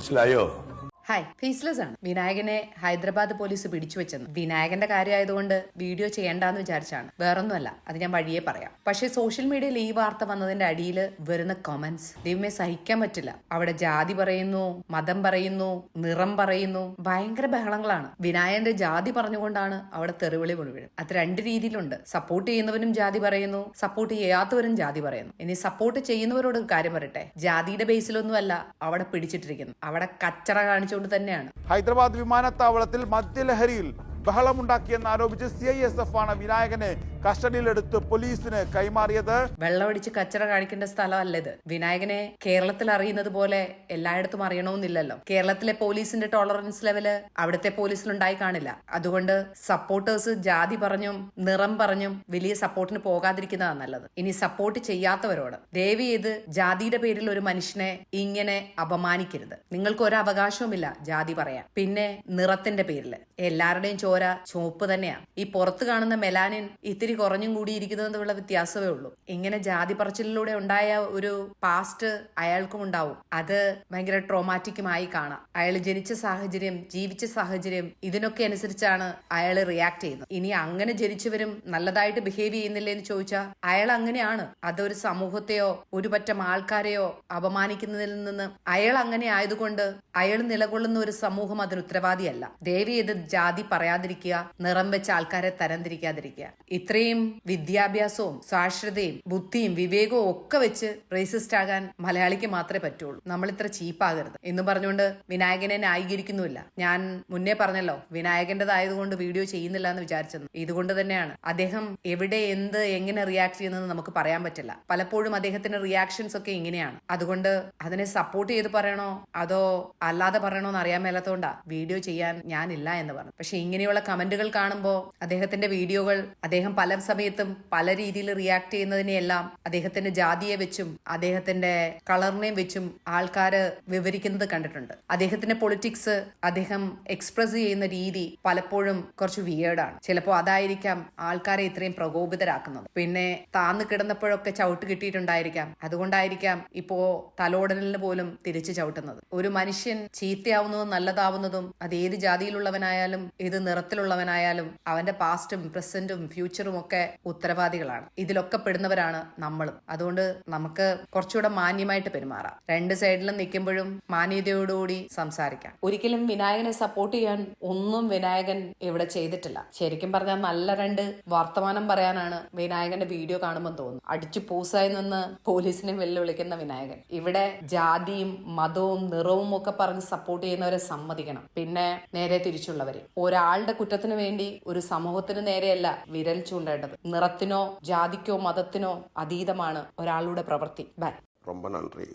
മനസ്സിലായോ? Hi, faceless ആണ്. വിനായകനെ Hyderabad police പിടിച്ചു വെച്ചെന്ന്. വിനായകന്റെ കാര്യമായതുകൊണ്ട് വീഡിയോ ചെയ്യണ്ടെന്ന് വിചാരിച്ചാണ്, വേറൊന്നുമല്ല. അത് ഞാൻ വഴിയേ പറയാം. പക്ഷേ സോഷ്യൽ മീഡിയയിൽ ഈ വാർത്ത വന്നതിന്റെ അടിയിൽ വരുന്ന കമന്റ്സ് ദൈവമേ സഹിക്കാൻ പറ്റില്ല. അവിടെ ജാതി പറയുന്നു, മതം പറയുന്നു, നിറം പറയുന്നു, ഭയങ്കര ബഹളങ്ങളാണ്. വിനായകന്റെ ജാതി പറഞ്ഞുകൊണ്ടാണ് അവിടെ തെറിവിളി മുഴുവൻ. അത് രണ്ട് രീതിയിലുണ്ട്. സപ്പോർട്ട് ചെയ്യുന്നവരും ജാതി പറയുന്നു, സപ്പോർട്ട് ചെയ്യാത്തവരും ജാതി പറയുന്നു. ഇനി സപ്പോർട്ട് ചെയ്യുന്നവരോട് കാര്യം പറയട്ടെ, ജാതിയുടെ ബേസിലൊന്നുമല്ല അവിടെ പിടിച്ചിട്ടിരിക്കുന്നു. അവിടെ കച്ചറ കാണിച്ചു തന്നെയാണ്. ഹൈദരാബാദ് വിമാനത്താവളത്തിൽ മദ്യലഹരിയിൽ ബഹളമുണ്ടാക്കിയെന്ന് ആരോപിച്ച് CISF ആണ് വിനായകനെ കസ്റ്റഡിയിലെടുത്ത് പോലീസിന് കൈമാറിയത്. വെള്ളമടിച്ച് കച്ചറ കാണിക്കേണ്ട സ്ഥലമല്ല ഇത്. വിനായകനെ കേരളത്തിൽ അറിയുന്നത് പോലെ എല്ലായിടത്തും അറിയണമെന്നില്ലല്ലോ. കേരളത്തിലെ പോലീസിന്റെ ടോളറൻസ് ലെവല് അവിടുത്തെ പോലീസിലുണ്ടായി കാണില്ല. അതുകൊണ്ട് സപ്പോർട്ടേഴ്സ് ജാതി പറഞ്ഞും നിറം പറഞ്ഞും വലിയ സപ്പോർട്ടിന് പോകാതിരിക്കുന്നതാണ് നല്ലത്. ഇനി സപ്പോർട്ട് ചെയ്യാത്തവരോട് ദയവ് ചെയ്ത് ജാതിയുടെ പേരിൽ ഒരു മനുഷ്യനെ ഇങ്ങനെ അപമാനിക്കരുത്. നിങ്ങൾക്ക് ഒരു അവകാശവുമില്ല ജാതി പറയാൻ. പിന്നെ നിറത്തിന്റെ പേരിൽ എല്ലാവരുടെയും ചോര ചുവപ്പ് തന്നെയാണ്. ഈ പുറത്ത് കാണുന്ന മെലാനിൻ ഇത്തിരി കുറഞ്ഞും കൂടിയിരിക്കുന്നതുള്ള വ്യത്യാസമേ ഉള്ളൂ. ഇങ്ങനെ ജാതി പറച്ചിലൂടെ ഉണ്ടായ ഒരു പാസ്റ്റ് അയാൾക്കും ഉണ്ടാവും. അത് ഭയങ്കര ട്രോമാറ്റിക്കുമായി കാണാം. അയാൾ ജനിച്ച സാഹചര്യം, ജീവിച്ച സാഹചര്യം, ഇതിനൊക്കെ അനുസരിച്ചാണ് അയാൾ റിയാക്ട് ചെയ്യുന്നത്. ഇനി അങ്ങനെ ജനിച്ചവരും നല്ലതായിട്ട് ബിഹേവ് ചെയ്യുന്നില്ലേ എന്ന് ചോദിച്ചാൽ അയാൾ അങ്ങനെയാണ്. അതൊരു സമൂഹത്തെയോ ഒരു പറ്റം ആൾക്കാരെയോ അപമാനിക്കുന്നതിൽ നിന്ന് അയാൾ അങ്ങനെ ആയതുകൊണ്ട് അയാൾ നിലകൊള്ളുന്ന ഒരു സമൂഹം അതിന് ഉത്തരവാദിയല്ല. ദേവി ഇത് ജാതി പറയാതിരിക്കുക, നിറം വെച്ച ആൾക്കാരെ തരംതിരിക്കാതിരിക്കുക. ഇത്രയും വിദ്യാഭ്യാസവും സാക്ഷരതയും ബുദ്ധിയും വിവേകവും ഒക്കെ വെച്ച് റേസിസ്റ്റ് ആകാൻ മലയാളിക്ക് മാത്രമേ പറ്റുള്ളൂ. നമ്മൾ ഇത്ര ചീപ്പാകരുത് എന്ന് പറഞ്ഞുകൊണ്ട് വിനായകനെ ന്യായീകരിക്കുന്നുമില്ല. ഞാൻ മുന്നേ പറഞ്ഞല്ലോ, വിനായകന്റേതായതുകൊണ്ട് വീഡിയോ ചെയ്യുന്നില്ല എന്ന് വിചാരിച്ചത് ഇതുകൊണ്ട് തന്നെയാണ്. അദ്ദേഹം എവിടെ എന്ത് എങ്ങനെ റിയാക്ട് ചെയ്യുന്നത് നമുക്ക് പറയാൻ പറ്റില്ല. പലപ്പോഴും അദ്ദേഹത്തിന്റെ റിയാക്ഷൻസ് ഒക്കെ ഇങ്ങനെയാണ്. അതുകൊണ്ട് അതിനെ സപ്പോർട്ട് ചെയ്ത് പറയണോ അതോ അല്ലാതെ പറയണോ എന്ന് അറിയാൻ മേലാത്തോണ്ടാ വീഡിയോ ചെയ്യാൻ ഞാനില്ല എന്ന് പറഞ്ഞു. പക്ഷെ ഇങ്ങനെയുള്ള കമന്റുകൾ കാണുമ്പോൾ അദ്ദേഹത്തിന്റെ വീഡിയോകൾ അദ്ദേഹം പല സമയത്തും പല രീതിയിൽ റിയാക്ട് ചെയ്യുന്നതിനെയെല്ലാം അദ്ദേഹത്തിന്റെ ജാതിയെ വെച്ചും അദ്ദേഹത്തിന്റെ കളറിനെയും വെച്ചും ആൾക്കാര് വിവരിക്കുന്നത് കണ്ടിട്ടുണ്ട്. അദ്ദേഹത്തിന്റെ പൊളിറ്റിക്സ് അദ്ദേഹം എക്സ്പ്രസ് ചെയ്യുന്ന രീതി പലപ്പോഴും കുറച്ച് വിയേർഡാണ്. ചിലപ്പോൾ അതായിരിക്കാം ആൾക്കാരെ ഇത്രയും പ്രകോപിതരാക്കുന്നത്. പിന്നെ താന്ന് കിടന്നപ്പോഴൊക്കെ ചവിട്ട് കിട്ടിയിട്ടുണ്ടായിരിക്കാം. അതുകൊണ്ടായിരിക്കാം ഇപ്പോ തലോടലിന് പോലും തിരിച്ചു ചവിട്ടുന്നത്. ഒരു മനുഷ്യൻ ചീത്തയാവുന്നതും നല്ലതാവുന്നതും അത് ഏത് ജാതിയിലുള്ളവനായാലും ഏത് നിറത്തിലുള്ളവനായാലും അവന്റെ പാസ്റ്റും പ്രസന്റും ഫ്യൂച്ചറും ഒക്കെ ഉത്തരവാദികളാണ്. ഇതിലൊക്കെ പെടുന്നവരാണ് നമ്മളും. അതുകൊണ്ട് നമുക്ക് കുറച്ചുകൂടെ മാന്യമായിട്ട് പെരുമാറാം. രണ്ട് സൈഡിലും നിൽക്കുമ്പോഴും മാന്യതയോടുകൂടി സംസാരിക്കാം. ഒരിക്കലും വിനായകനെ സപ്പോർട്ട് ചെയ്യാൻ ഒന്നും വിനായകൻ ഇവിടെ ചെയ്തിട്ടില്ല. ശരിക്കും പറഞ്ഞാൽ നല്ല രണ്ട് വർത്തമാനം പറയാനാണ് വിനായകന്റെ വീഡിയോ കാണുമ്പോൾ തോന്നുന്നു. അടിച്ചു പൂസായി നിന്ന് പോലീസിനെ വെല്ലുവിളിക്കുന്ന വിനായകൻ. ഇവിടെ ജാതിയും മതവും നിറവും ഒക്കെ പറഞ്ഞ് സപ്പോർട്ട് ചെയ്യുന്നവരെ സമ്മതിക്കണം. പിന്നെ നേരെ തിരിച്ചുള്ളവര് ഒരാളുടെ കുറ്റത്തിന് വേണ്ടി ഒരു സമൂഹത്തിന് നേരെയല്ല വിരൽ ചൂണ്ടേണ്ടത്. നിറത്തിനോ ജാതിക്കോ മതത്തിനോ അതീതമാണ് ഒരാളുടെ പ്രവൃത്തി. ബൈ. ரொம்ப நன்றி.